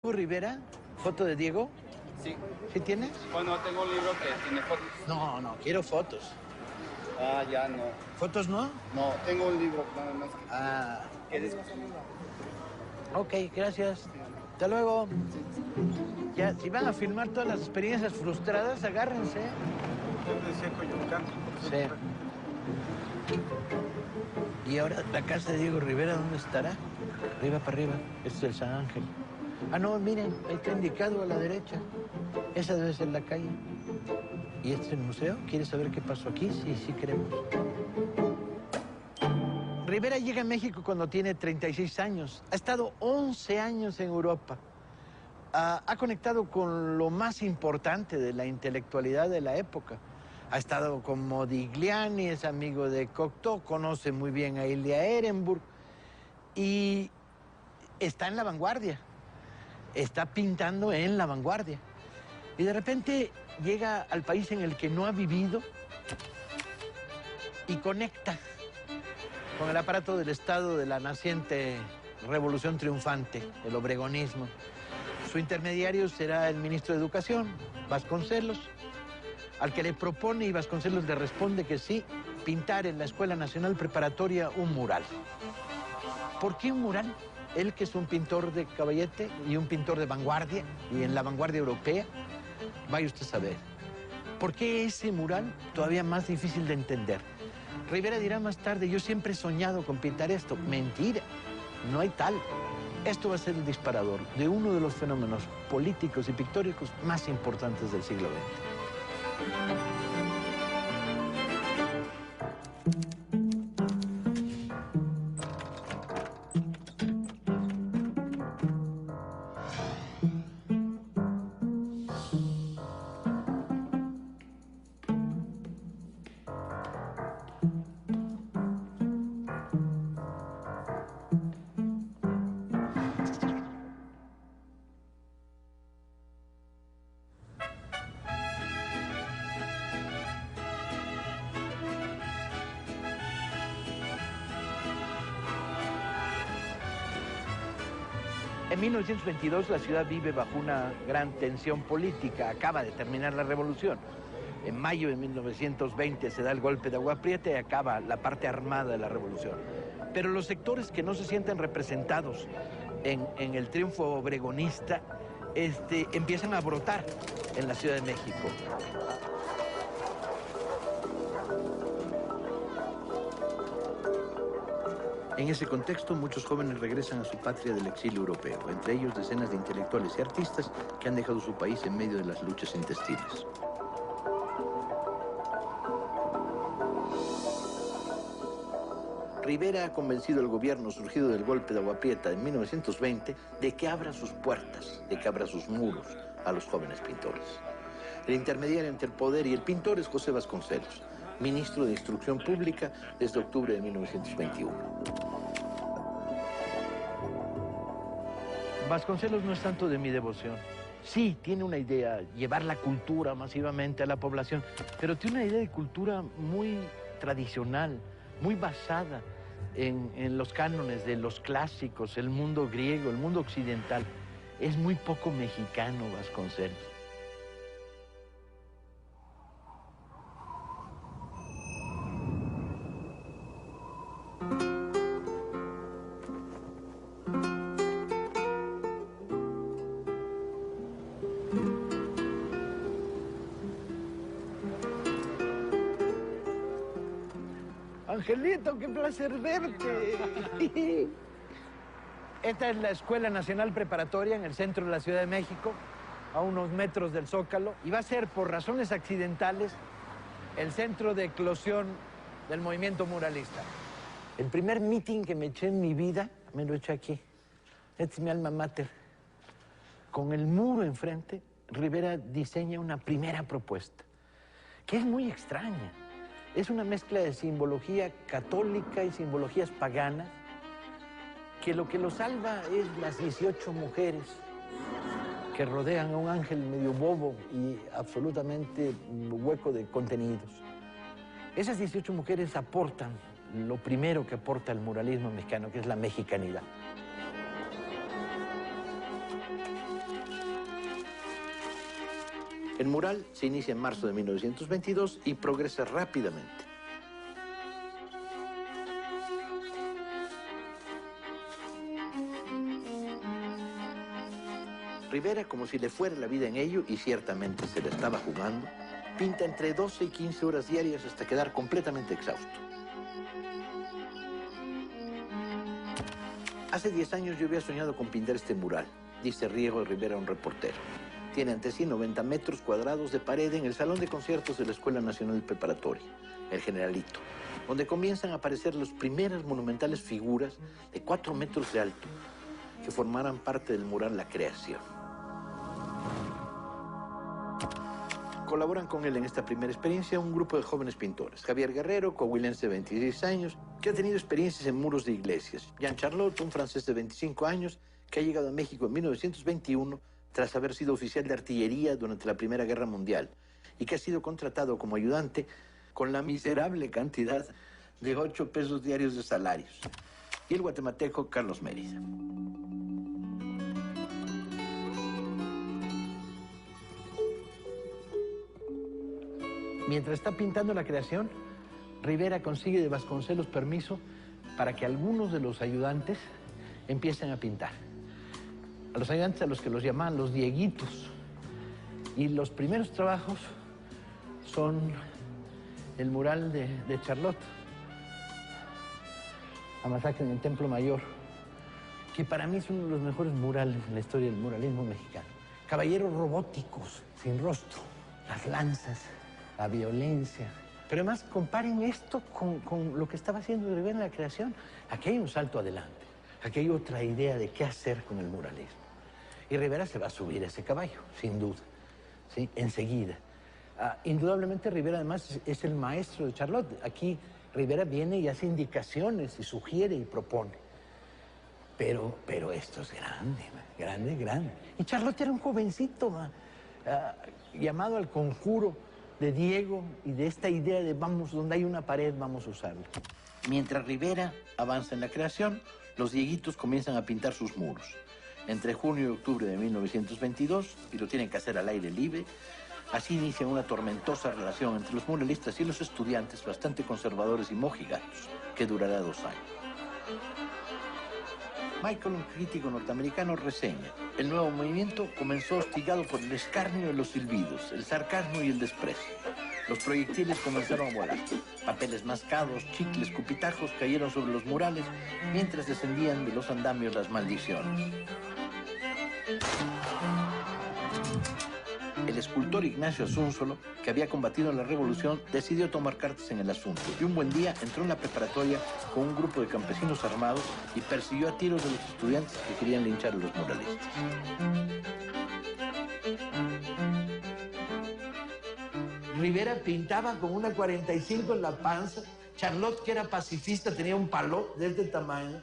Rivera, foto de Diego. Sí. ¿Sí tienes? Bueno, tengo un libro que tiene fotos. No, quiero fotos. Ah, ya no. ¿Fotos no? No, tengo un libro nada más. Ah, ¿Quieres? ok, gracias. Hasta luego. Ya, si van a filmar todas las experiencias frustradas, agárrense. Desde Coyoacán. Sí. Y ahora, la casa de Diego Rivera, ¿dónde estará? Arriba para arriba. Este es el San Ángel. Ah, no, miren, ahí está indicado a la derecha. Esa debe ser la calle. ¿Y este es el museo? ¿Quieres saber qué pasó aquí? Sí queremos. Rivera llega a México cuando tiene 36 años. Ha estado 11 años en Europa. Ha conectado con lo más importante de la intelectualidad de la época. Ha estado con Modigliani, es amigo de Cocteau, conoce muy bien a Ilya Ehrenburg y está en la vanguardia. Está pintando en la vanguardia. Y de repente llega al país en el que no ha vivido y conecta con el aparato del Estado de la naciente revolución triunfante, el obregonismo. Su intermediario será el ministro de Educación, Vasconcelos, al que le propone y Vasconcelos le responde que sí, pintar en la Escuela Nacional Preparatoria un mural. ¿Por qué un mural? Él que es un pintor de caballete y un pintor de vanguardia, y en la vanguardia europea, vaya usted a saber. ¿Por qué ese mural? Todavía más difícil de entender. Rivera dirá más tarde, yo siempre he soñado con pintar esto. Mentira, no hay tal. Esto va a ser el disparador de uno de los fenómenos políticos y pictóricos más importantes del siglo XX. En 1922 la ciudad vive bajo una gran tensión política, acaba de terminar la revolución. En mayo de 1920 se da el golpe de Agua Prieta y acaba la parte armada de la revolución. Pero los sectores que no se sienten representados en el triunfo obregonista empiezan a brotar en la Ciudad de México. En ese contexto, muchos jóvenes regresan a su patria del exilio europeo, entre ellos decenas de intelectuales y artistas que han dejado su país en medio de las luchas intestinas. Rivera ha convencido al gobierno surgido del golpe de Agua Prieta en 1920 de que abra sus puertas, de que abra sus muros a los jóvenes pintores. El intermediario entre el poder y el pintor es José Vasconcelos, ministro de Instrucción Pública desde octubre de 1921. Vasconcelos no es tanto de mi devoción. Sí, tiene una idea, llevar la cultura masivamente a la población, pero tiene una idea de cultura muy tradicional, muy basada en los cánones de los clásicos, el mundo griego, el mundo occidental. Es muy poco mexicano Vasconcelos. Angelito, qué placer verte. Esta es la Escuela Nacional Preparatoria en el centro de la Ciudad de México, a unos metros del Zócalo, y va a ser, por razones accidentales, el centro de eclosión del movimiento muralista. El primer meeting que me eché en mi vida, me lo eché aquí. Este es mi alma mater. Con el muro enfrente, Rivera diseña una primera propuesta, que es muy extraña. Es una mezcla de simbología católica y simbologías paganas, que lo que lo salva es las 18 mujeres que rodean a un ángel medio bobo y absolutamente hueco de contenidos. Esas 18 mujeres aportan lo primero que aporta el muralismo mexicano, que es la mexicanidad. El mural se inicia en marzo de 1922 y progresa rápidamente. Rivera, como si le fuera la vida en ello, y ciertamente se le estaba jugando, pinta entre 12 y 15 horas diarias hasta quedar completamente exhausto. Hace 10 años yo había soñado con pintar este mural, dice Riego Rivera a un reportero. Tiene ante sí 90 metros cuadrados de pared en el salón de conciertos de la Escuela Nacional Preparatoria, el Generalito, donde comienzan a aparecer las primeras monumentales figuras de 4 metros de alto que formarán parte del mural La Creación. Colaboran con él en esta primera experiencia un grupo de jóvenes pintores. Javier Guerrero, coahuilense de 26 años, que ha tenido experiencias en muros de iglesias. Jean Charlotte, un francés de 25 años, que ha llegado a México en 1921 tras haber sido oficial de artillería durante la Primera Guerra Mundial y que ha sido contratado como ayudante con la miserable cantidad de 8 pesos diarios de salarios. Y el guatemalteco Carlos Mérida. Mientras está pintando La Creación, Rivera consigue de Vasconcelos permiso para que algunos de los ayudantes empiecen a pintar. A los ayudantes a los que los llamaban los dieguitos. Y los primeros trabajos son el mural de Charlotte, La masacre en el Templo Mayor, que para mí es uno de los mejores murales en la historia del muralismo mexicano. Caballeros robóticos, sin rostro, las lanzas, la violencia. Pero además comparen esto con lo que estaba haciendo Rivera en La Creación. Aquí hay un salto adelante. Aquí hay otra idea de qué hacer con el muralismo. Y Rivera se va a subir a ese caballo, sin duda, ¿sí? Enseguida. Indudablemente Rivera además es el maestro de Charlotte. Aquí Rivera viene y hace indicaciones y sugiere y propone. Pero esto es grande, grande, grande. Y Charlotte era un jovencito llamado al conjuro de Diego y de esta idea de vamos, donde hay una pared, vamos a usarla. Mientras Rivera avanza en La Creación, los dieguitos comienzan a pintar sus muros. Entre junio y octubre de 1922, y lo tienen que hacer al aire libre, así inicia una tormentosa relación entre los muralistas y los estudiantes bastante conservadores y mojigatos, que durará 2 años. Michael, un crítico norteamericano, reseña: el nuevo movimiento comenzó hostigado por el escarnio y los silbidos, el sarcasmo y el desprecio. Los proyectiles comenzaron a volar. Papeles mascados, chicles, cupitajos cayeron sobre los murales mientras descendían de los andamios las maldiciones. El escultor Ignacio Asúnzolo, que había combatido la revolución, decidió tomar cartas en el asunto y un buen día entró en la preparatoria con un grupo de campesinos armados y persiguió a tiros de los estudiantes que querían linchar a los muralistas. Rivera pintaba con una 45 en la panza. Charlotte, que era pacifista, tenía un palo de este tamaño.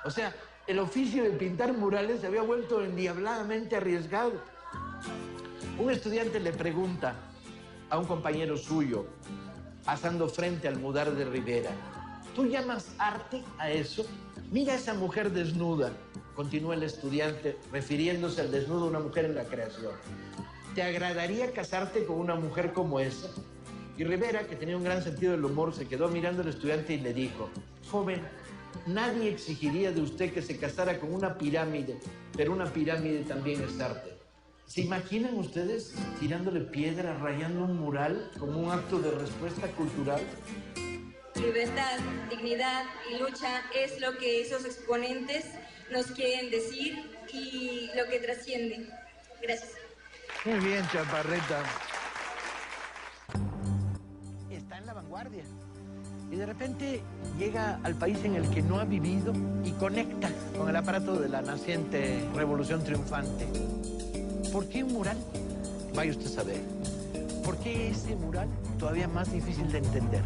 O sea, el oficio de pintar murales se había vuelto endiabladamente arriesgado. Un estudiante le pregunta a un compañero suyo, pasando frente al mural de Rivera: ¿tú llamas arte a eso? Mira a esa mujer desnuda, continúa el estudiante, refiriéndose al desnudo de una mujer en La Creación. ¿Te agradaría casarte con una mujer como esa? Y Rivera, que tenía un gran sentido del humor, se quedó mirando al estudiante y le dijo: joven, nadie exigiría de usted que se casara con una pirámide, pero una pirámide también es arte. ¿Se imaginan ustedes tirándole piedra, rayando un mural como un acto de respuesta cultural? Libertad, dignidad y lucha es lo que esos exponentes nos quieren decir y lo que trasciende. Gracias. Muy bien, Chaparreta. Está en la vanguardia. Y de repente llega al país en el que no ha vivido y conecta con el aparato de la naciente revolución triunfante. ¿Por qué un mural? Vaya usted a saber. ¿Por qué ese mural? Todavía más difícil de entender.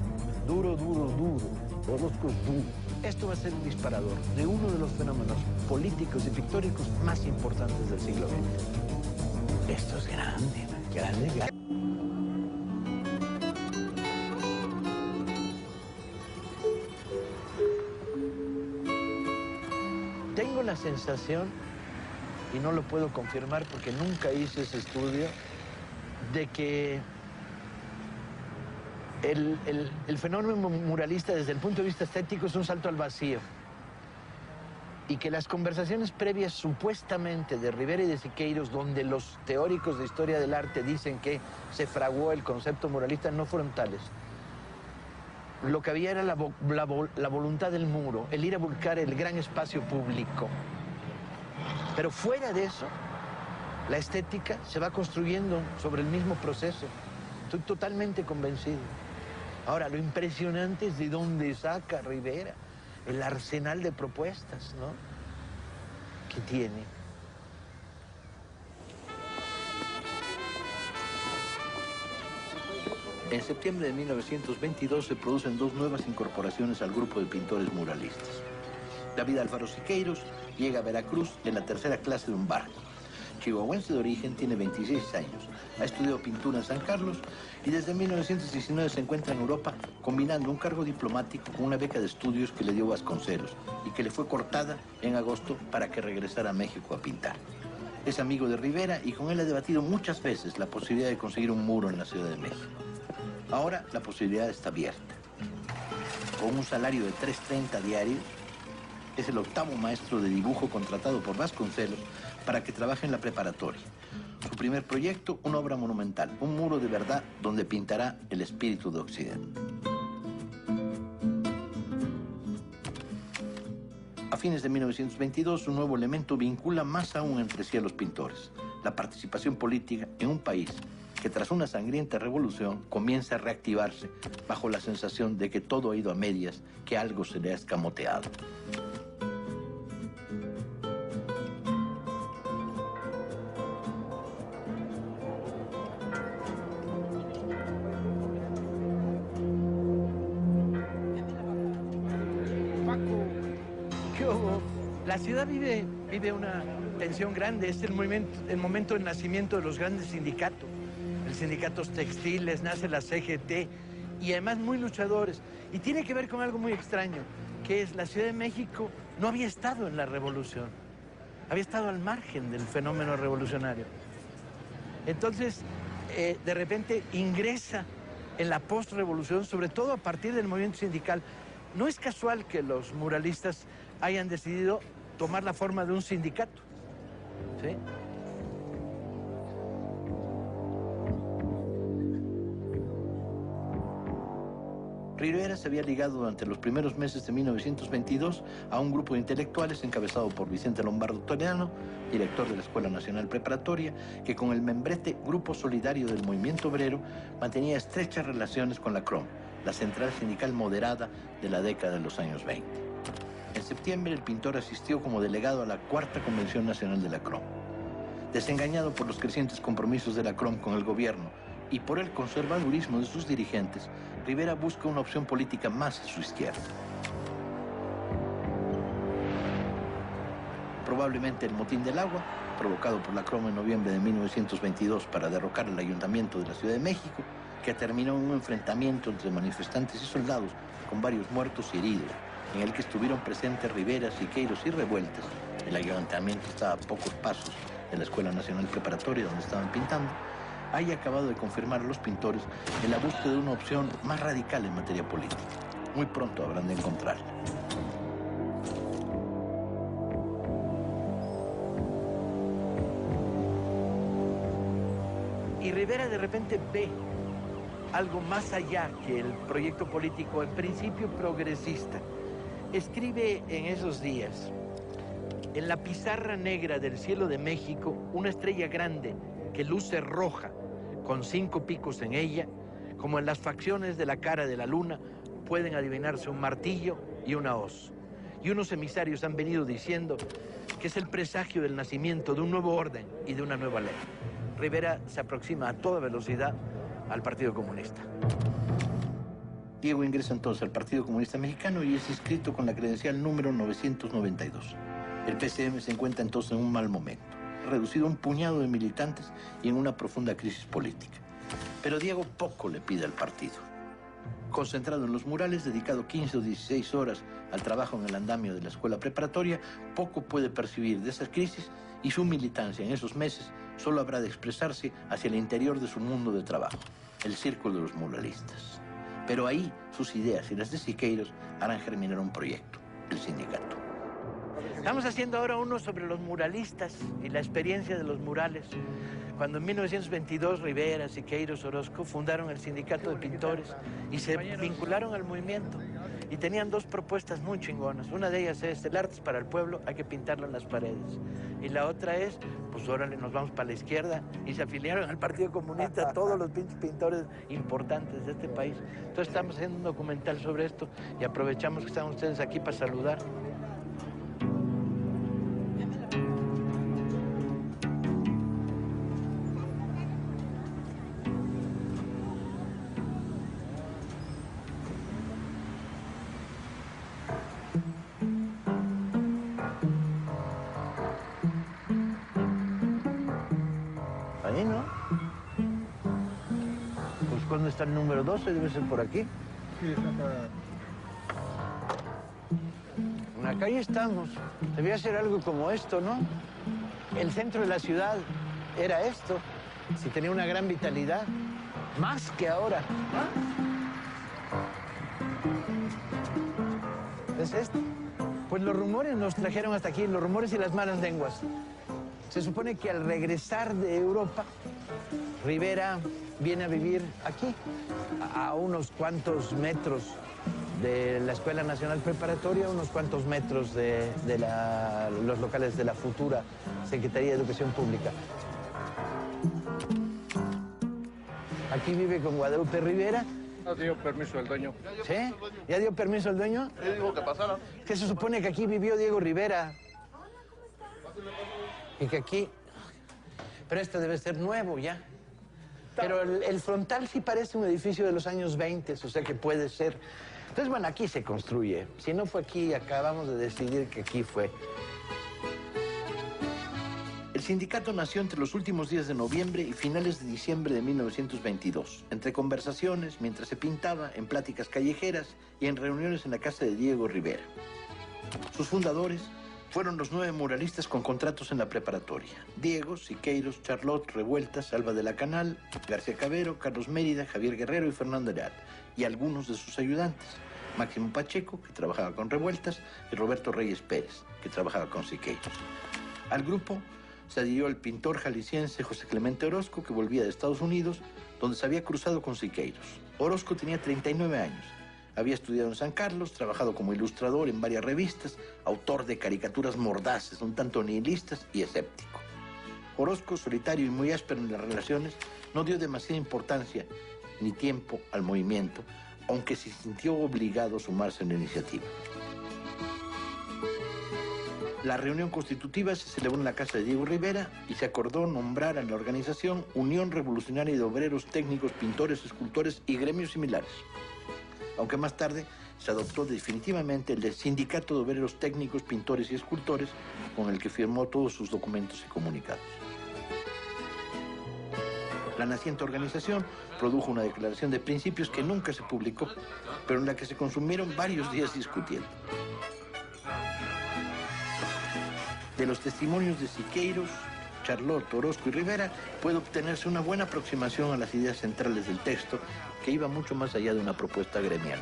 Duro, duro, duro. Orozco es duro. Esto va a ser un disparador de uno de los fenómenos políticos y pictóricos más importantes del siglo XX. Esto es grande, grande, grande. Tengo la sensación y no lo puedo confirmar porque nunca hice ese estudio, de que el fenómeno muralista desde el punto de vista estético es un salto al vacío. Y que las conversaciones previas supuestamente de Rivera y de Siqueiros, donde los teóricos de historia del arte dicen que se fraguó el concepto muralista, no fueron tales. Lo que había era la voluntad del muro, el ir a buscar el gran espacio público. Pero fuera de eso, la estética se va construyendo sobre el mismo proceso. Estoy totalmente convencido. Ahora, lo impresionante es de dónde saca Rivera el arsenal de propuestas, ¿no?, que tiene. En septiembre de 1922 se producen dos nuevas incorporaciones al grupo de pintores muralistas. David Álvaro Siqueiros llega a Veracruz en la tercera clase de un barco. Chihuahuense de origen, tiene 26 años. Ha estudiado pintura en San Carlos y desde 1919 se encuentra en Europa combinando un cargo diplomático con una beca de estudios que le dio Vasconcelos y que le fue cortada en agosto para que regresara a México a pintar. Es amigo de Rivera y con él ha debatido muchas veces la posibilidad de conseguir un muro en la Ciudad de México. Ahora la posibilidad está abierta. Con un salario de $3.30 diarios, es el octavo maestro de dibujo contratado por Vasconcelos para que trabaje en la preparatoria. Su primer proyecto, una obra monumental, un muro de verdad donde pintará el espíritu de Occidente. A fines de 1922, un nuevo elemento vincula más aún entre sí a los pintores: la participación política en un país que tras una sangrienta revolución comienza a reactivarse bajo la sensación de que todo ha ido a medias, que algo se le ha escamoteado. La ciudad vive una tensión grande. Es el momento del nacimiento de los grandes sindicatos. Los sindicatos textiles, nace la CGT, y además muy luchadores. Y tiene que ver con algo muy extraño, que es la Ciudad de México no había estado en la revolución. Había estado al margen del fenómeno revolucionario. Entonces, de repente ingresa en la postrevolución, sobre todo a partir del movimiento sindical. No es casual que los muralistas hayan decidido tomar la forma de un sindicato, ¿sí? Rivera se había ligado durante los primeros meses de 1922 a un grupo de intelectuales encabezado por Vicente Lombardo Toledano, director de la Escuela Nacional Preparatoria, que con el membrete Grupo Solidario del Movimiento Obrero mantenía estrechas relaciones con la CROM, la central sindical moderada de la década de los años 20. En septiembre, el pintor asistió como delegado a la Cuarta Convención Nacional de la CROM. Desengañado por los crecientes compromisos de la CROM con el gobierno y por el conservadurismo de sus dirigentes, Rivera busca una opción política más a su izquierda. Probablemente el motín del agua, provocado por la CROM en noviembre de 1922 para derrocar el Ayuntamiento de la Ciudad de México, que terminó en un enfrentamiento entre manifestantes y soldados con varios muertos y heridos, en el que estuvieron presentes Rivera, Siqueiros y Revueltas. El ayuntamiento estaba a pocos pasos de la Escuela Nacional Preparatoria donde estaban pintando. Haya acabado de confirmar a los pintores en la búsqueda de una opción más radical en materia política. Muy pronto habrán de encontrarla. Y Rivera de repente ve algo más allá que el proyecto político, en principio progresista. Escribe en esos días: en la pizarra negra del cielo de México, una estrella grande que luce roja, con 5 picos en ella, como en las facciones de la cara de la luna, pueden adivinarse un martillo y una hoz. Y unos emisarios han venido diciendo que es el presagio del nacimiento de un nuevo orden y de una nueva ley. Rivera se aproxima a toda velocidad al Partido Comunista. Diego ingresa entonces al Partido Comunista Mexicano y es inscrito con la credencial número 992. El PCM se encuentra entonces en un mal momento, reducido a un puñado de militantes y en una profunda crisis política. Pero Diego poco le pide al partido. Concentrado en los murales, dedicado 15 o 16 horas al trabajo en el andamio de la escuela preparatoria, poco puede percibir de esa crisis y su militancia en esos meses solo habrá de expresarse hacia el interior de su mundo de trabajo, el círculo de los muralistas. Pero ahí sus ideas y las de Siqueiros harán germinar un proyecto, el sindicato. Estamos haciendo ahora uno sobre los muralistas y la experiencia de los murales. Cuando en 1922 Rivera, Siqueiros, Orozco fundaron el Sindicato de Pintores y se vincularon al movimiento. Y tenían dos propuestas muy chingonas. Una de ellas es el arte es para el pueblo, hay que pintarlo en las paredes. Y la otra es, pues órale, nos vamos para la izquierda. Y se afiliaron al Partido Comunista todos los pinches pintores importantes de este país. Entonces estamos haciendo un documental sobre esto y aprovechamos que están ustedes aquí para saludar. Ahí, ¿no? Pues ¿cuándo está el número 12? Debe ser por aquí. Sí, está para... En la calle estamos. Debía ser algo como esto, ¿no? El centro de la ciudad era esto. Si tenía una gran vitalidad. Más que ahora. ¿Es esto? Pues los rumores nos trajeron hasta aquí, los rumores y las malas lenguas. Se supone que al regresar de Europa, Rivera viene a vivir aquí, a unos cuantos metros de la Escuela Nacional Preparatoria, unos cuantos metros de los locales de la futura Secretaría de Educación Pública. Aquí vive con Guadalupe Rivera. No dio permiso el dueño. ¿Sí? ¿Ya dio permiso el dueño? Sí, dijo que pasara. Que se supone que aquí vivió Diego Rivera. Y que aquí... Pero este debe ser nuevo ya. Pero el frontal sí parece un edificio de los años 20, o sea que puede ser. Entonces, bueno, aquí se construye. Si no fue aquí, acabamos de decidir que aquí fue. El sindicato nació entre los últimos días de noviembre y finales de diciembre de 1922, entre conversaciones, mientras se pintaba, en pláticas callejeras y en reuniones en la casa de Diego Rivera. Sus fundadores fueron los 9 muralistas con contratos en la preparatoria: Diego, Siqueiros, Charlot, Revueltas, Alba de la Canal, García Cabero, Carlos Mérida, Javier Guerrero y Fernando Leal, y algunos de sus ayudantes: Máximo Pacheco, que trabajaba con Revueltas, y Roberto Reyes Pérez, que trabajaba con Siqueiros. Al grupo se adhirió el pintor jalisciense José Clemente Orozco, que volvía de Estados Unidos, donde se había cruzado con Siqueiros. Orozco tenía 39 años. Había estudiado en San Carlos, trabajado como ilustrador en varias revistas, autor de caricaturas mordaces, un tanto nihilistas y escéptico. Orozco, solitario y muy áspero en las relaciones, no dio demasiada importancia ni tiempo al movimiento, aunque se sintió obligado a sumarse en la iniciativa. La reunión constitutiva se celebró en la casa de Diego Rivera y se acordó nombrar a la organización Unión Revolucionaria de Obreros, Técnicos, Pintores, Escultores y gremios similares. Aunque más tarde se adoptó definitivamente el de Sindicato de Obreros Técnicos, Pintores y Escultores, con el que firmó todos sus documentos y comunicados. La naciente organización produjo una declaración de principios que nunca se publicó, pero en la que se consumieron varios días discutiendo. De los testimonios de Siqueiros, Charlot, Orozco y Rivera puede obtenerse una buena aproximación a las ideas centrales del texto, que iba mucho más allá de una propuesta gremial.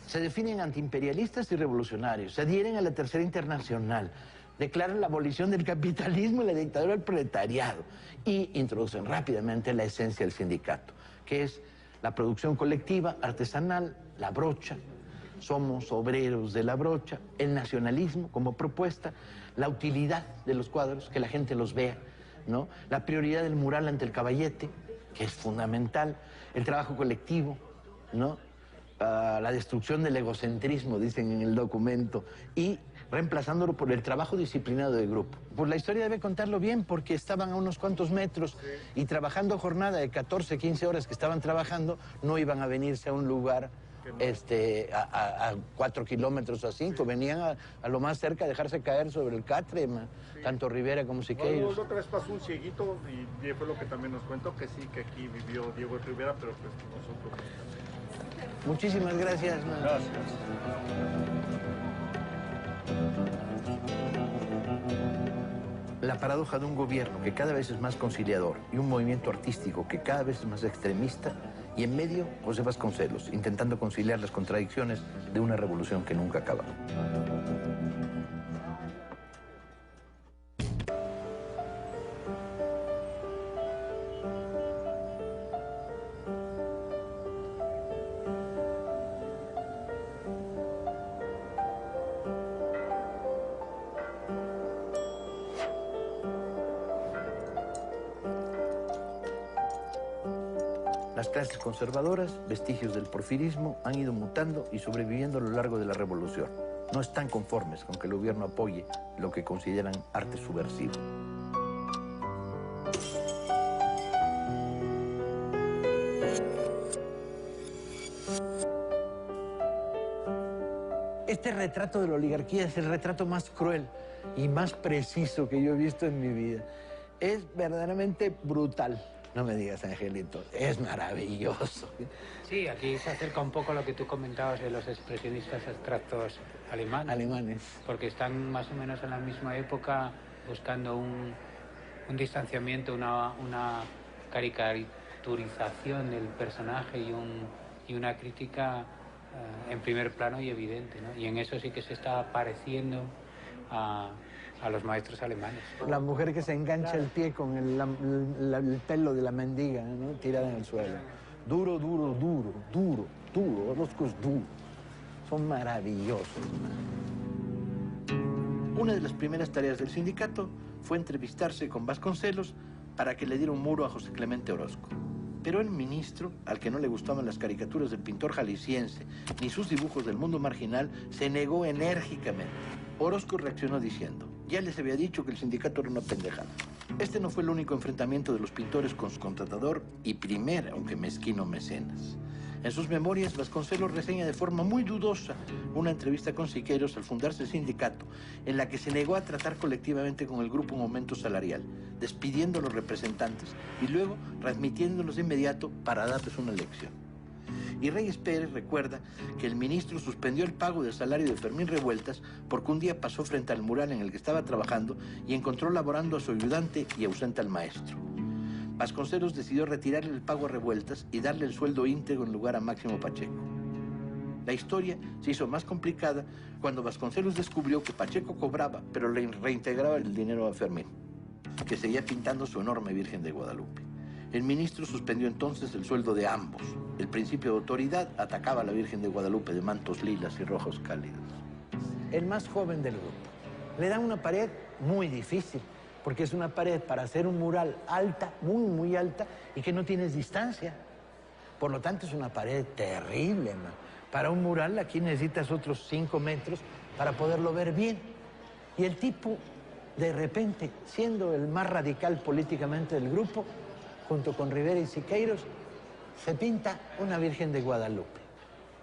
Se definen antiimperialistas y revolucionarios, se adhieren a la Tercera Internacional, declaran la abolición del capitalismo y la dictadura del proletariado y introducen rápidamente la esencia del sindicato, que es la producción colectiva, artesanal, la brocha. Somos obreros de la brocha, el nacionalismo como propuesta, la utilidad de los cuadros, que la gente los vea, ¿no? La prioridad del mural ante el caballete, que es fundamental, el trabajo colectivo, ¿no? La destrucción del egocentrismo, dicen en el documento, y reemplazándolo por el trabajo disciplinado del grupo. Pues la historia debe contarlo bien, porque estaban a unos cuantos metros y trabajando jornada de 14, 15 horas que estaban trabajando, no iban a venirse a un lugar a 4 kilómetros o a 5. Venían a lo más cerca a dejarse caer sobre el catre, tanto Rivera como Siqueiros. Otra vez pasó un cieguito y fue lo que también nos contó, que sí, que aquí vivió Diego Rivera, pero pues nosotros... Muchísimas gracias. Gracias. La paradoja de un gobierno que cada vez es más conciliador y un movimiento artístico que cada vez es más extremista, y en medio José Vasconcelos, intentando conciliar las contradicciones de una revolución que nunca acaba. Las clases conservadoras, vestigios del porfirismo, han ido mutando y sobreviviendo a lo largo de la revolución. No están conformes con que el gobierno apoye lo que consideran arte subversivo. Este retrato de la oligarquía es el retrato más cruel y más preciso que yo he visto en mi vida. Es verdaderamente brutal. No me digas, Angelito, es maravilloso. Sí, aquí se acerca un poco a lo que tú comentabas de los expresionistas abstractos alemanes. Porque están más o menos en la misma época buscando un distanciamiento, una caricaturización del personaje y una crítica en primer plano y evidente, ¿no? Y en eso sí que se está pareciendo a los maestros alemanes. La mujer que se engancha el pie con el pelo de la mendiga, ¿no? Tirada en el suelo. Duro, duro, duro, duro, duro. Orozco es duro. Son maravillosos. Una de las primeras tareas del sindicato fue entrevistarse con Vasconcelos para que le diera un muro a José Clemente Orozco. Pero el ministro, al que no le gustaban las caricaturas del pintor jalisciense ni sus dibujos del mundo marginal, se negó enérgicamente. Orozco reaccionó diciendo: ya les había dicho que el sindicato era una pendejada. Este no fue el único enfrentamiento de los pintores con su contratador y primer, aunque mezquino, mecenas. En sus memorias, Vasconcelos reseña de forma muy dudosa una entrevista con Siqueiros al fundarse el sindicato, en la que se negó a tratar colectivamente con el grupo un aumento salarial, despidiendo a los representantes y luego readmitiéndolos de inmediato para darles una lección. Y Reyes Pérez recuerda que el ministro suspendió el pago del salario de Fermín Revueltas porque un día pasó frente al mural en el que estaba trabajando y encontró laborando a su ayudante y ausente al maestro. Vasconcelos decidió retirarle el pago a Revueltas y darle el sueldo íntegro en lugar a Máximo Pacheco. La historia se hizo más complicada cuando Vasconcelos descubrió que Pacheco cobraba, pero le reintegraba el dinero a Fermín, que seguía pintando su enorme Virgen de Guadalupe. El ministro suspendió entonces el sueldo de ambos. El principio de autoridad atacaba a la Virgen de Guadalupe de mantos lilas y rojos cálidos. El más joven del grupo. Le dan una pared muy difícil, porque es una pared para hacer un mural alta, muy, muy alta, y que no tienes distancia. Por lo tanto, es una pared terrible, man. Para un mural aquí necesitas otros 5 metros para poderlo ver bien. Y el tipo, de repente, siendo el más radical políticamente del grupo, junto con Rivera y Siqueiros, se pinta una Virgen de Guadalupe.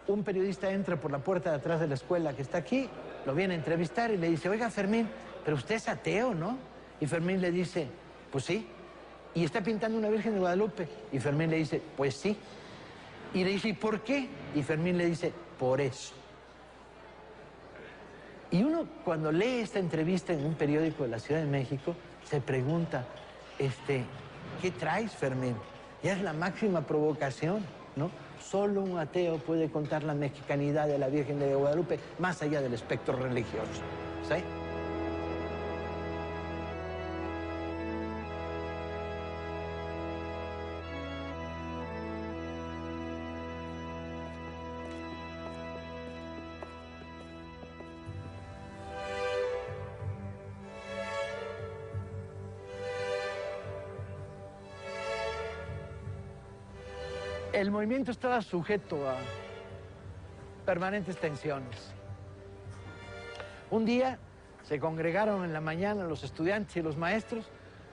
Un periodista entra por la puerta de atrás de la escuela que está aquí, lo viene a entrevistar y le dice: oiga, Fermín, pero usted es ateo, ¿no? Y Fermín le dice: pues sí. ¿Y está pintando una Virgen de Guadalupe? Y Fermín le dice: pues sí. Y le dice: ¿y por qué? Y Fermín le dice: por eso. Y uno, cuando lee esta entrevista en un periódico de la Ciudad de México, se pregunta, ¿qué traes, Fermín? Ya es la máxima provocación, ¿no? Solo un ateo puede contar la mexicanidad de la Virgen de Guadalupe más allá del espectro religioso, ¿sí? El movimiento estaba sujeto a permanentes tensiones. Un día se congregaron en la mañana los estudiantes y los maestros,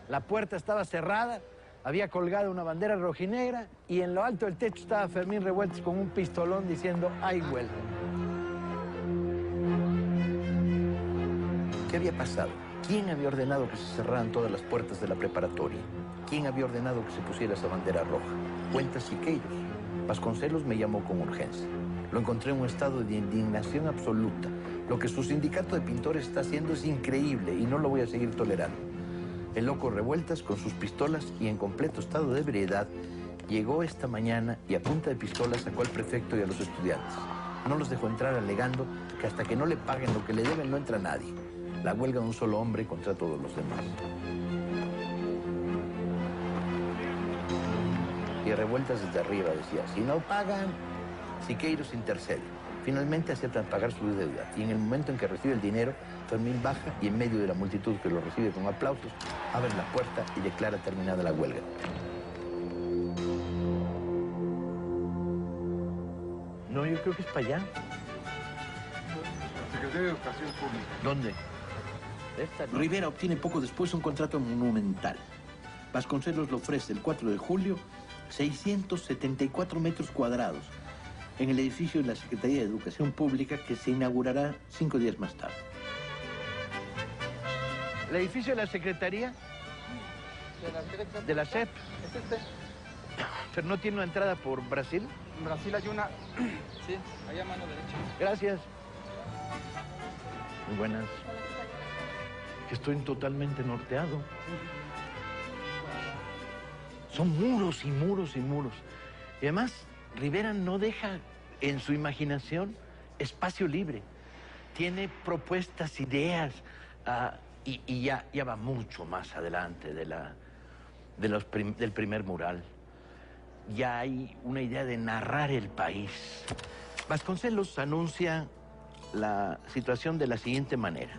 la puerta estaba cerrada, había colgado una bandera rojinegra y en lo alto del techo estaba Fermín Revueltas con un pistolón diciendo ¡hay huelga! ¿Qué había pasado? ¿Quién había ordenado que se cerraran todas las puertas de la preparatoria? ¿Quién había ordenado que se pusiera esa bandera roja? Cuenta Siqueiros. Vasconcelos me llamó con urgencia. Lo encontré en un estado de indignación absoluta. Lo que su sindicato de pintores está haciendo es increíble y no lo voy a seguir tolerando. El loco Revueltas, con sus pistolas y en completo estado de ebriedad, llegó esta mañana y a punta de pistola sacó al prefecto y a los estudiantes. No los dejó entrar alegando que hasta que no le paguen lo que le deben no entra nadie. La huelga de un solo hombre contra todos los demás. Y Revueltas desde arriba decía, si no pagan, Siqueiros intercede. Finalmente aceptan pagar su deuda y en el momento en que recibe el dinero, Fermín baja y en medio de la multitud que lo recibe con aplausos, abre la puerta y declara terminada la huelga. No, yo creo que es para allá. Secretaría de Educación Pública. ¿Dónde? Rivera obtiene poco después un contrato monumental. Vasconcelos le ofrece el 4 de julio 674 metros cuadrados en el edificio de la Secretaría de Educación Pública que se inaugurará 5 días más tarde. ¿El edificio de la Secretaría? ¿De la SEP? Es este. ¿Pero no tiene una entrada por Brasil? En Brasil hay una. Sí, allá a mano derecha. Gracias. Muy buenas. Que estoy totalmente norteado. Son muros y muros y muros. Y además, Rivera no deja en su imaginación espacio libre. Tiene propuestas, ideas, y ya va mucho más adelante del primer mural. Ya hay una idea de narrar el país. Vasconcelos anuncia la situación de la siguiente manera.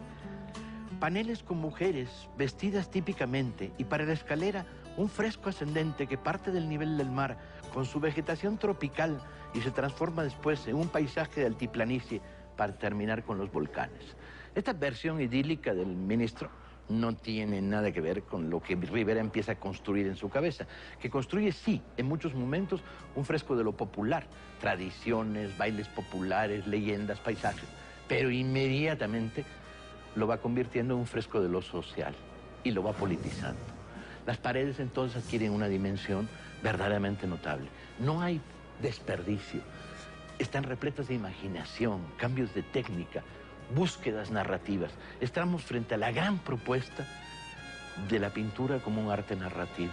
Paneles con mujeres vestidas típicamente y para la escalera un fresco ascendente que parte del nivel del mar con su vegetación tropical y se transforma después en un paisaje de altiplanicie para terminar con los volcanes. Esta versión idílica del ministro no tiene nada que ver con lo que Rivera empieza a construir en su cabeza, que construye, sí, en muchos momentos, un fresco de lo popular, tradiciones, bailes populares, leyendas, paisajes, pero inmediatamente lo va convirtiendo en un fresco de lo social y lo va politizando. Las paredes entonces adquieren una dimensión verdaderamente notable. No hay desperdicio. Están repletas de imaginación, cambios de técnica, búsquedas narrativas. Estamos frente a la gran propuesta de la pintura como un arte narrativo.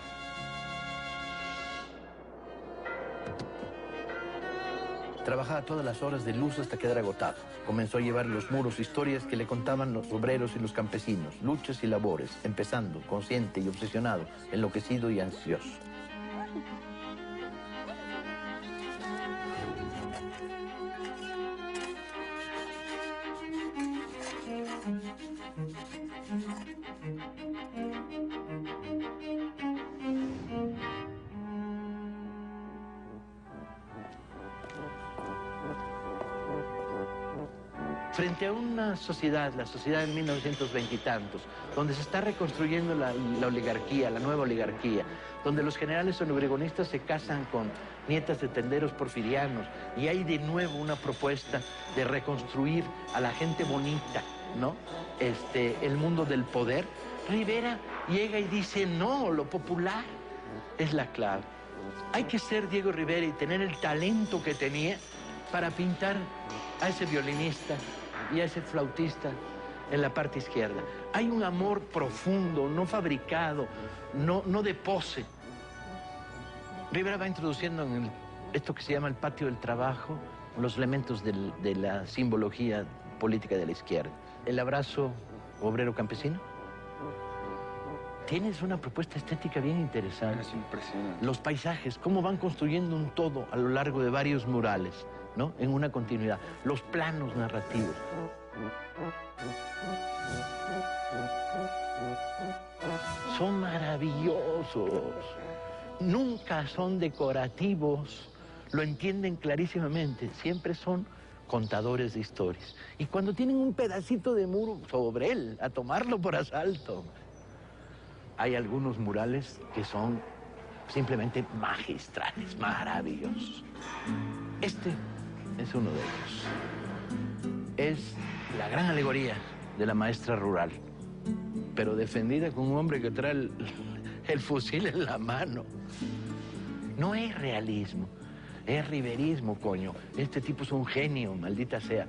Trabajaba todas las horas de luz hasta quedar agotado. Comenzó a llevar los muros historias que le contaban los obreros y los campesinos, luchas y labores, empezando, consciente y obsesionado, enloquecido y ansioso. Frente a una sociedad, la sociedad de 1920 y tantos, donde se está reconstruyendo la oligarquía, la nueva oligarquía, donde los generales obregonistas se casan con nietas de tenderos porfirianos y hay de nuevo una propuesta de reconstruir a la gente bonita, ¿no? El mundo del poder. Rivera llega y dice, no, lo popular es la clave. Hay que ser Diego Rivera y tener el talento que tenía para pintar a ese violinista y a ese flautista en la parte izquierda. Hay un amor profundo, no fabricado, no de pose. Rivera va introduciendo en esto que se llama el patio del trabajo los elementos de la simbología política de la izquierda. El abrazo obrero campesino. Tienes una propuesta estética bien interesante. Es impresionante. Los paisajes, cómo van construyendo un todo a lo largo de varios murales, ¿no? En una continuidad. Los planos narrativos. Son maravillosos. Nunca son decorativos. Lo entienden clarísimamente. Siempre son contadores de historias. Y cuando tienen un pedacito de muro sobre él, a tomarlo por asalto. Hay algunos murales que son simplemente magistrales, maravillosos. Este es uno de ellos. Es la gran alegoría de la maestra rural, pero defendida con un hombre que trae el fusil en la mano. No es realismo, es riverismo, coño. Este tipo es un genio, maldita sea.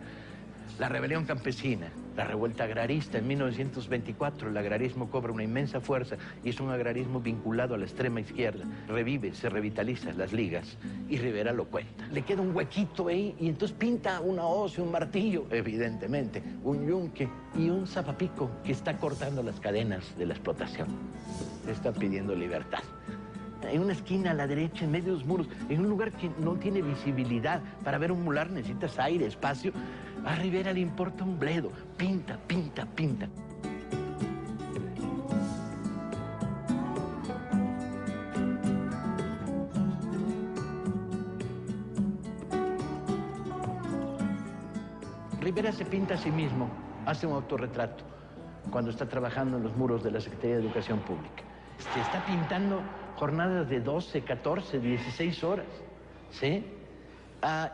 La rebelión campesina, la revuelta agrarista en 1924, el agrarismo cobra una inmensa fuerza y es un agrarismo vinculado a la extrema izquierda. Revive, se revitaliza las ligas y Rivera lo cuenta. Le queda un huequito ahí y entonces pinta una hoz y un martillo, evidentemente, un yunque y un zapapico que está cortando las cadenas de la explotación. Está pidiendo libertad. En una esquina a la derecha, en medio de los muros, en un lugar que no tiene visibilidad. Para ver un mular necesitas aire, espacio. A Rivera le importa un bledo. Pinta, pinta, pinta. Rivera se pinta a sí mismo, hace un autorretrato cuando está trabajando en los muros de la Secretaría de Educación Pública. Se está pintando jornadas de 12, 14, 16 horas, ¿sí?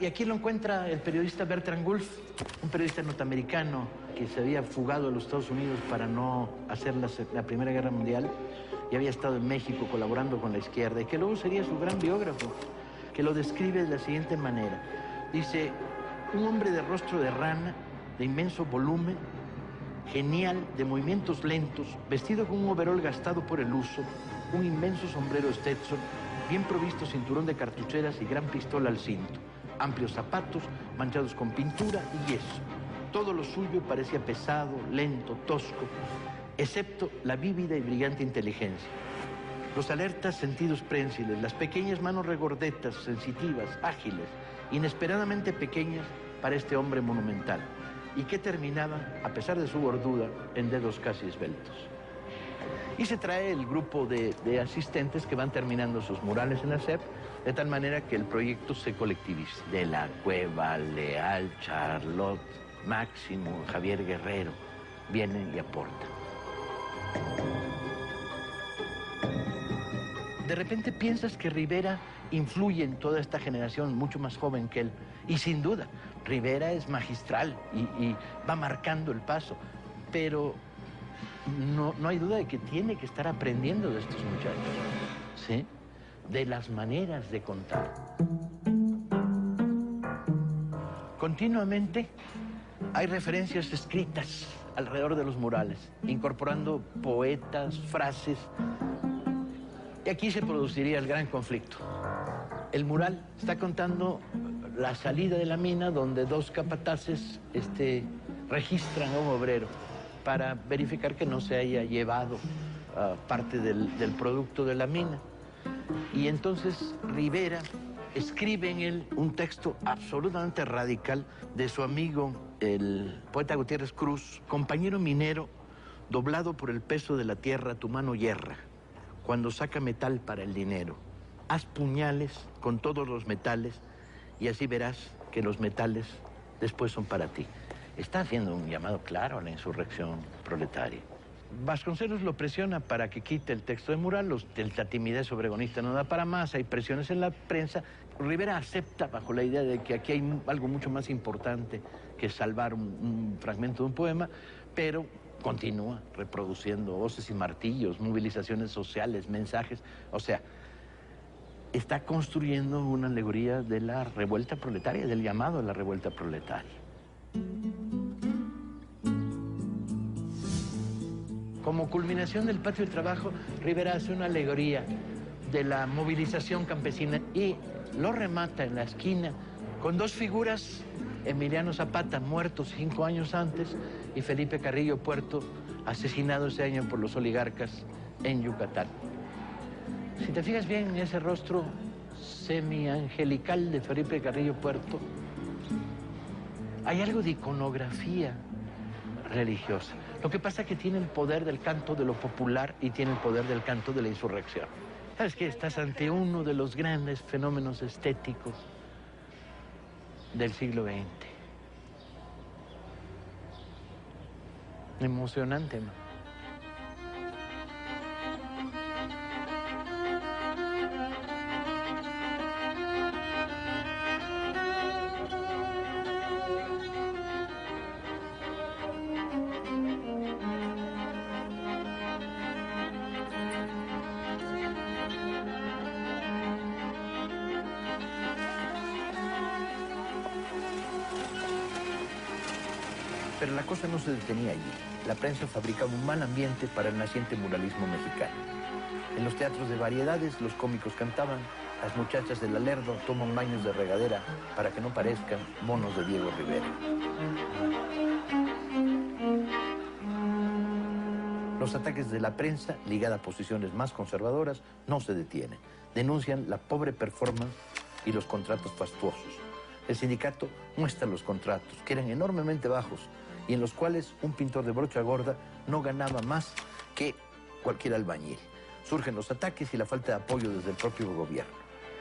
Y aquí lo encuentra el periodista Bertrand Wolff, un periodista norteamericano que se había fugado a los Estados Unidos para no hacer la Primera Guerra Mundial y había estado en México colaborando con la izquierda y que luego sería su gran biógrafo, que lo describe de la siguiente manera. Dice, un hombre de rostro de rana, de inmenso volumen, genial, de movimientos lentos, vestido con un overol gastado por el uso, un inmenso sombrero Stetson, bien provisto cinturón de cartucheras y gran pistola al cinto, amplios zapatos manchados con pintura y yeso. Todo lo suyo parecía pesado, lento, tosco, excepto la vívida y brillante inteligencia. Los alertas sentidos prensiles, las pequeñas manos regordetas, sensitivas, ágiles, inesperadamente pequeñas para este hombre monumental, y que terminaban, a pesar de su gordura, en dedos casi esbeltos. Y se trae el grupo de asistentes que van terminando sus murales en la SEP, de tal manera que el proyecto se colectiviza. De la Cueva, Leal, Charlotte, Máximo, Javier Guerrero, vienen y aportan. De repente piensas que Rivera influye en toda esta generación mucho más joven que él. Y sin duda, Rivera es magistral y va marcando el paso. Pero no hay duda de que tiene que estar aprendiendo de estos muchachos, ¿sí? De las maneras de contar. Continuamente hay referencias escritas alrededor de los murales, incorporando poetas, frases. Y aquí se produciría el gran conflicto. El mural está contando la salida de la mina donde dos capataces registran a un obrero para verificar que no se haya llevado parte del producto de la mina. Y entonces Rivera escribe en él un texto absolutamente radical de su amigo, el poeta Gutiérrez Cruz, compañero minero, doblado por el peso de la tierra, tu mano hierra, cuando saca metal para el dinero. Haz puñales con todos los metales y así verás que los metales después son para ti. Está haciendo un llamado claro a la insurrección proletaria. Vasconcelos lo presiona para que quite el texto de mural, la timidez obregonista no da para más, hay presiones en la prensa. Rivera acepta bajo la idea de que aquí hay algo mucho más importante que salvar un fragmento de un poema, pero continúa reproduciendo voces y martillos, movilizaciones sociales, mensajes. O sea, está construyendo una alegoría de la revuelta proletaria, del llamado a la revuelta proletaria. Como culminación del patio de trabajo, Rivera hace una alegoría de la movilización campesina y lo remata en la esquina con dos figuras, Emiliano Zapata, muerto 5 años antes, y Felipe Carrillo Puerto, asesinado ese año por los oligarcas en Yucatán. Si te fijas bien en ese rostro semi-angelical de Felipe Carrillo Puerto, hay algo de iconografía religiosa. Lo que pasa es que tiene el poder del canto de lo popular y tiene el poder del canto de la insurrección. ¿Sabes qué? Estás ante uno de los grandes fenómenos estéticos del siglo XX. Emocionante, ¿no? Pero la cosa no se detenía allí. La prensa fabricaba un mal ambiente para el naciente muralismo mexicano. En los teatros de variedades, los cómicos cantaban, las muchachas del Alerdo toman baños de regadera para que no parezcan monos de Diego Rivera. Los ataques de la prensa, ligada a posiciones más conservadoras, no se detienen. Denuncian la pobre performance y los contratos fastuosos. El sindicato muestra los contratos, que eran enormemente bajos, y en los cuales un pintor de brocha gorda no ganaba más que cualquier albañil. Surgen los ataques y la falta de apoyo desde el propio gobierno.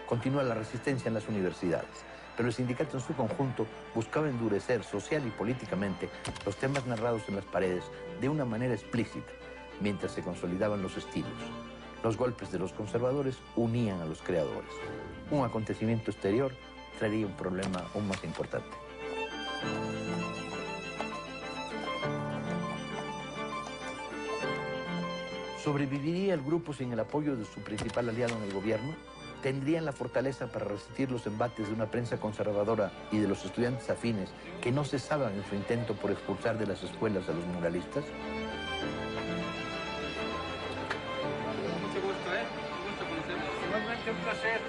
Continúa la resistencia en las universidades, pero el sindicato en su conjunto buscaba endurecer social y políticamente los temas narrados en las paredes de una manera explícita, mientras se consolidaban los estilos. Los golpes de los conservadores unían a los creadores. Un acontecimiento exterior traería un problema aún más importante. ¿Sobreviviría el grupo sin el apoyo de su principal aliado en el gobierno? ¿Tendrían la fortaleza para resistir los embates de una prensa conservadora y de los estudiantes afines que no cesaban en su intento por expulsar de las escuelas a los muralistas? Mucho gusto, ¿eh? Un gusto conocerlos. Igualmente un placer.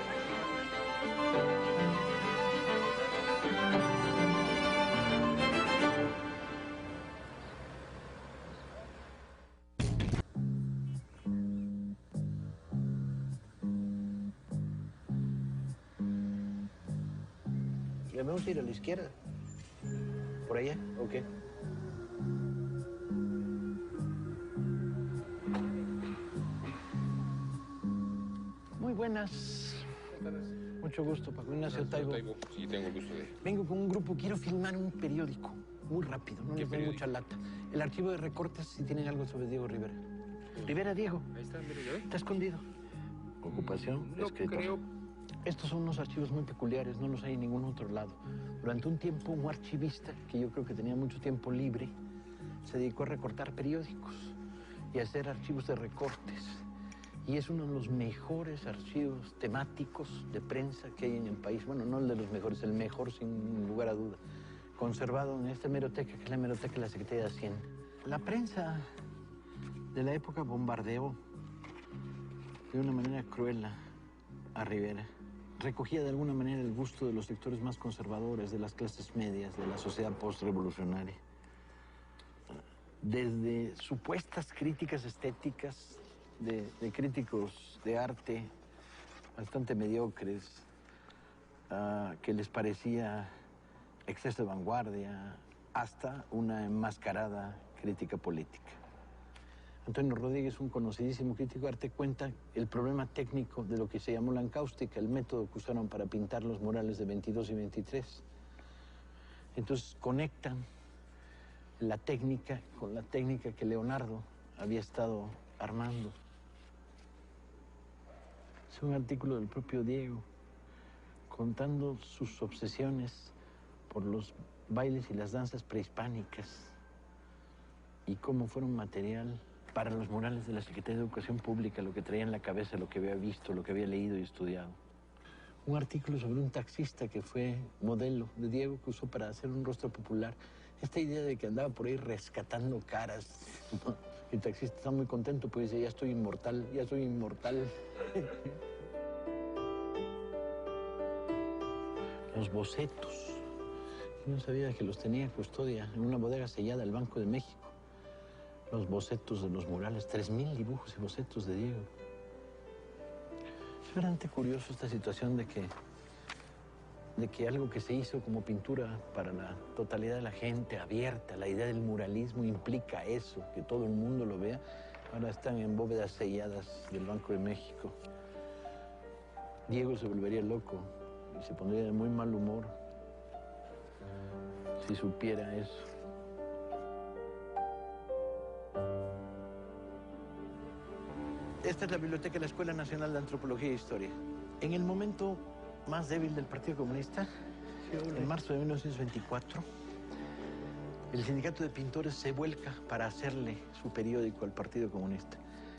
¿Le vamos a ir a la izquierda? ¿Por allá? Ok. Muy buenas. Mucho gusto, Paco Ignacio Taibo. Sí, tengo el gusto de... Vengo con un grupo, quiero filmar un periódico. Muy rápido, no les doy periódico? mucha lata. El archivo de recortes, si tienen algo sobre Diego Rivera. Rivera, Diego, Ahí está, mire, ¿ya ve? está escondido. Ocupación, No escritor. creo... Estos son unos archivos muy peculiares, no los hay en ningún otro lado. Durante un tiempo, un archivista, que yo creo que tenía mucho tiempo libre, se dedicó a recortar periódicos y a hacer archivos de recortes. Y es uno de los mejores archivos temáticos de prensa que hay en el país. Bueno, no el de los mejores, el mejor sin lugar a duda. Conservado en esta hemeroteca, que es la hemeroteca de la Secretaría de Hacienda. La prensa de la época bombardeó de una manera cruel a Rivera. Recogía de alguna manera el gusto de los sectores más conservadores, de las clases medias, de la sociedad postrevolucionaria. Desde supuestas críticas estéticas de críticos de arte bastante mediocres, que les parecía exceso de vanguardia, hasta una enmascarada crítica política. Antonio Rodríguez, un conocidísimo crítico de arte, cuenta el problema técnico de lo que se llamó la encáustica, el método que usaron para pintar los murales de 22 y 23. Entonces conectan la técnica con la técnica que Leonardo había estado armando. Es un artículo del propio Diego, contando sus obsesiones por los bailes y las danzas prehispánicas y cómo fueron material para los murales de la Secretaría de Educación Pública, lo que traía en la cabeza, lo que había visto, lo que había leído y estudiado. Un artículo sobre un taxista que fue modelo de Diego, que usó para hacer un rostro popular. Esta idea de que andaba por ahí rescatando caras. El taxista está muy contento, pues dice, ya estoy inmortal, ya soy inmortal. Los bocetos. Yo no sabía que los tenía en custodia en una bodega sellada del Banco de México. Los bocetos de los murales, 3000 dibujos y bocetos de Diego. Es bastante curioso esta situación de que algo que se hizo como pintura para la totalidad de la gente, abierta, la idea del muralismo implica eso, que todo el mundo lo vea. Ahora están en bóvedas selladas del Banco de México. Diego se volvería loco y se pondría de muy mal humor si supiera eso. Esta es la biblioteca de la Escuela Nacional de Antropología e Historia. En el momento más débil del Partido Comunista, en marzo de 1924, el sindicato de pintores se vuelca para hacerle su periódico al Partido Comunista.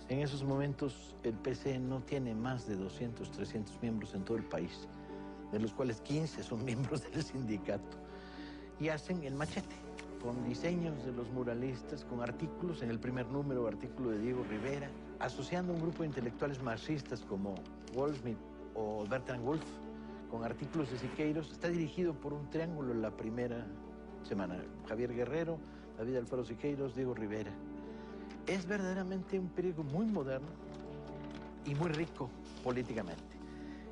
En esos momentos, el PC no tiene más de 200, 300 miembros en todo el país, de los cuales 15 son miembros del sindicato. Y hacen el machete. con diseños de los muralistas, con artículos, en el primer número, artículo de Diego Rivera, asociando a un grupo de intelectuales marxistas como Goldsmith o Bertrand Wolff, con artículos de Siqueiros. Está dirigido por un triángulo en la primera semana: Javier Guerrero, David Alfaro Siqueiros, Diego Rivera. Es verdaderamente un periódico muy moderno y muy rico políticamente.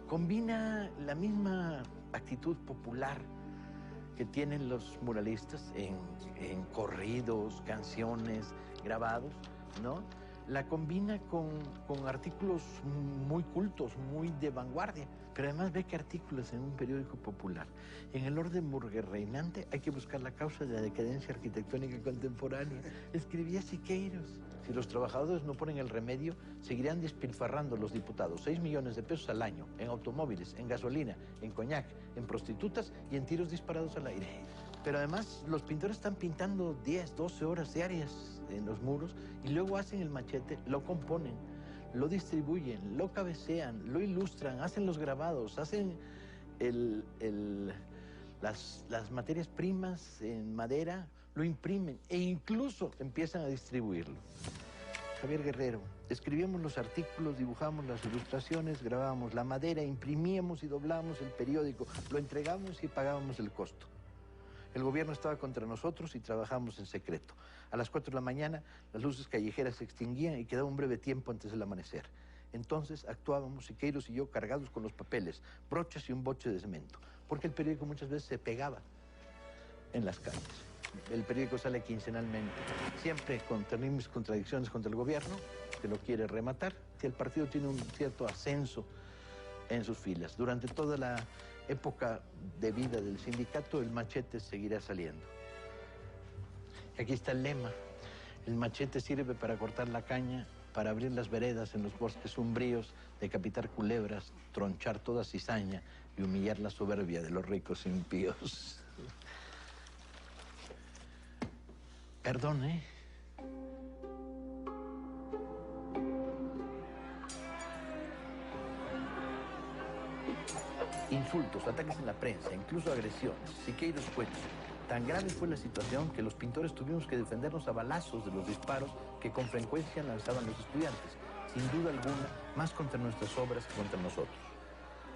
Combina la misma actitud popular que tienen los muralistas en corridos, canciones, grabados, ¿no? La combina con artículos muy cultos, muy de vanguardia, pero además ve que artículos en un periódico popular. En el orden burguerreinante hay que buscar la causa de la decadencia arquitectónica contemporánea. Escribía Siqueiros. Si los trabajadores no ponen el remedio, seguirán despilfarrando los diputados 6 millones de pesos al año en automóviles, en gasolina, en coñac, en prostitutas y en tiros disparados al aire. Pero además los pintores están pintando 10, 12 horas diarias en los muros y luego hacen el machete, lo componen, lo distribuyen, lo cabecean, lo ilustran, hacen los grabados, hacen las materias primas en madera, lo imprimen e incluso empiezan a distribuirlo. Javier Guerrero: escribíamos los artículos, dibujamos las ilustraciones, grabábamos la madera, imprimíamos y doblábamos el periódico, lo entregábamos y pagábamos el costo. El gobierno estaba contra nosotros y trabajamos en secreto. A las 4 de la mañana, las luces callejeras se extinguían y quedaba un breve tiempo antes del amanecer. Entonces actuábamos, Siqueiros y yo, cargados con los papeles, brochas y un boche de cemento, porque el periódico muchas veces se pegaba en las calles. El periódico sale quincenalmente, siempre con terribles contradicciones contra el gobierno, que lo quiere rematar, que el partido tiene un cierto ascenso en sus filas. Durante toda la época de vida del sindicato, el machete seguirá saliendo. Aquí está el lema: el machete sirve para cortar la caña, para abrir las veredas en los bosques umbríos, decapitar culebras, tronchar toda cizaña y humillar la soberbia de los ricos impíos. Perdón, ¿eh? Insultos, ataques en la prensa, incluso agresiones. Siqueiros cuenta: tan grave fue la situación que los pintores tuvimos que defendernos a balazos de los disparos que con frecuencia lanzaban los estudiantes, sin duda alguna, más contra nuestras obras que contra nosotros.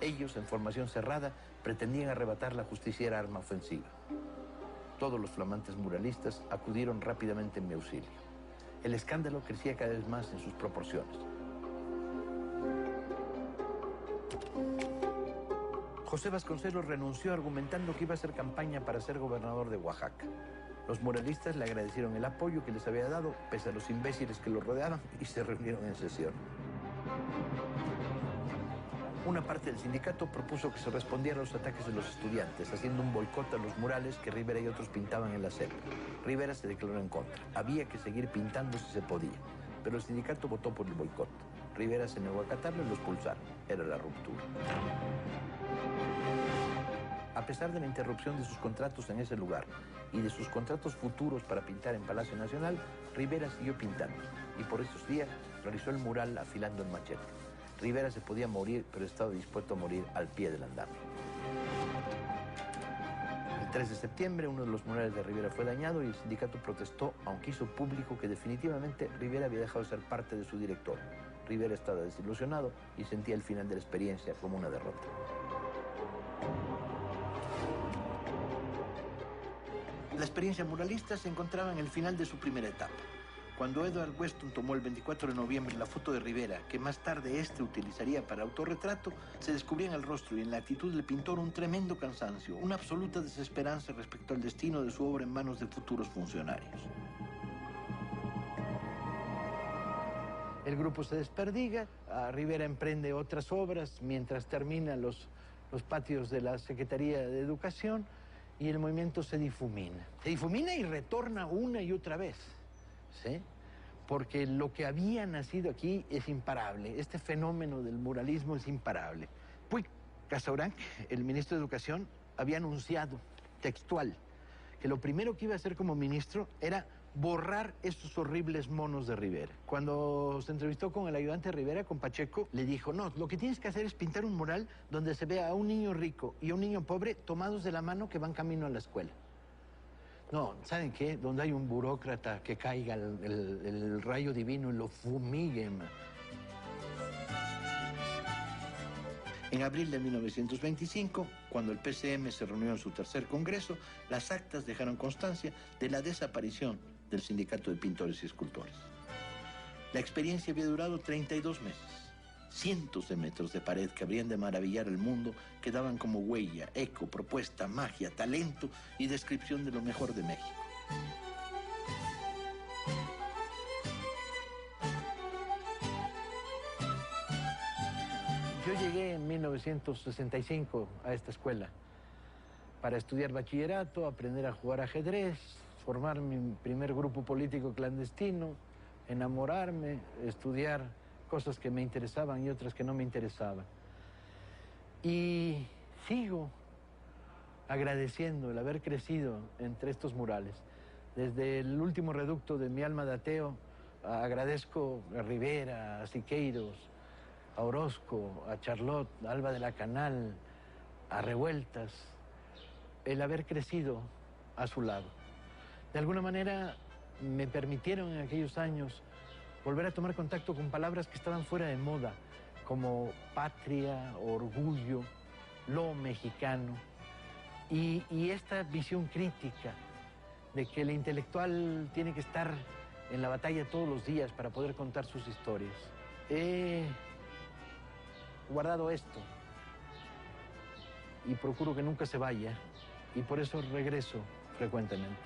Ellos, en formación cerrada, pretendían arrebatar la justiciera arma ofensiva. Todos los flamantes muralistas acudieron rápidamente en mi auxilio. El escándalo crecía cada vez más en sus proporciones. José Vasconcelos renunció argumentando que iba a hacer campaña para ser gobernador de Oaxaca. Los muralistas le agradecieron el apoyo que les había dado, pese a los imbéciles que lo rodeaban, y se reunieron en sesión. Una parte del sindicato propuso que se respondiera a los ataques de los estudiantes, haciendo un boicot a los murales que Rivera y otros pintaban en la selva. Rivera se declaró en contra. Había que seguir pintando si se podía, pero el sindicato votó por el boicot. Rivera se negó a acatarlo y lo expulsaron. Era la ruptura. A pesar de la interrupción de sus contratos en ese lugar y de sus contratos futuros para pintar en Palacio Nacional, Rivera siguió pintando y por esos días realizó el mural afilando el machete. Rivera se podía morir, pero estaba dispuesto a morir al pie del andamio. El 3 de septiembre, uno de los murales de Rivera fue dañado y el sindicato protestó, aunque hizo público que definitivamente Rivera había dejado de ser parte de su director. Rivera estaba desilusionado y sentía el final de la experiencia como una derrota. La experiencia muralista se encontraba en el final de su primera etapa. Cuando Edward Weston tomó el 24 de noviembre la foto de Rivera, que más tarde este utilizaría para autorretrato, se descubría en el rostro y en la actitud del pintor un tremendo cansancio, una absoluta desesperanza respecto al destino de su obra en manos de futuros funcionarios. El grupo se desperdiga, Rivera emprende otras obras mientras termina los patios de la Secretaría de Educación y el movimiento se difumina. Se difumina y retorna una y otra vez, ¿sí? Porque lo que había nacido aquí es imparable. Este fenómeno del muralismo es imparable. Puig Casaurán, el ministro de Educación, había anunciado, textual, que lo primero que iba a hacer como ministro era borrar esos horribles monos de Rivera. Cuando se entrevistó con el ayudante de Rivera, con Pacheco, le dijo: no, lo que tienes que hacer es pintar un mural donde se vea a un niño rico y a un niño pobre tomados de la mano que van camino a la escuela. No, ¿saben qué? Donde hay un burócrata que caiga el rayo divino y lo fumigue. En abril de 1925, cuando el PCM se reunió en su tercer congreso, las actas dejaron constancia de la desaparición del Sindicato de Pintores y Escultores. La experiencia había durado 32 meses. Cientos de metros de pared que habrían de maravillar el mundo quedaban como huella, eco, propuesta, magia, talento y descripción de lo mejor de México. Yo llegué en 1965 a esta escuela para estudiar bachillerato, aprender a jugar ajedrez, formar mi primer grupo político clandestino, enamorarme, estudiar cosas que me interesaban y otras que no me interesaban. Y sigo agradeciendo el haber crecido entre estos murales. Desde el último reducto de Mi alma de ateo, agradezco a Rivera, a Siqueiros, a Orozco, a Charlotte, a Alba de la Canal, a Revueltas, el haber crecido a su lado. De alguna manera me permitieron en aquellos años volver a tomar contacto con palabras que estaban fuera de moda, como patria, orgullo, lo mexicano, y esta visión crítica de que el intelectual tiene que estar en la batalla todos los días para poder contar sus historias. He guardado esto y procuro que nunca se vaya, y por eso regreso frecuentemente.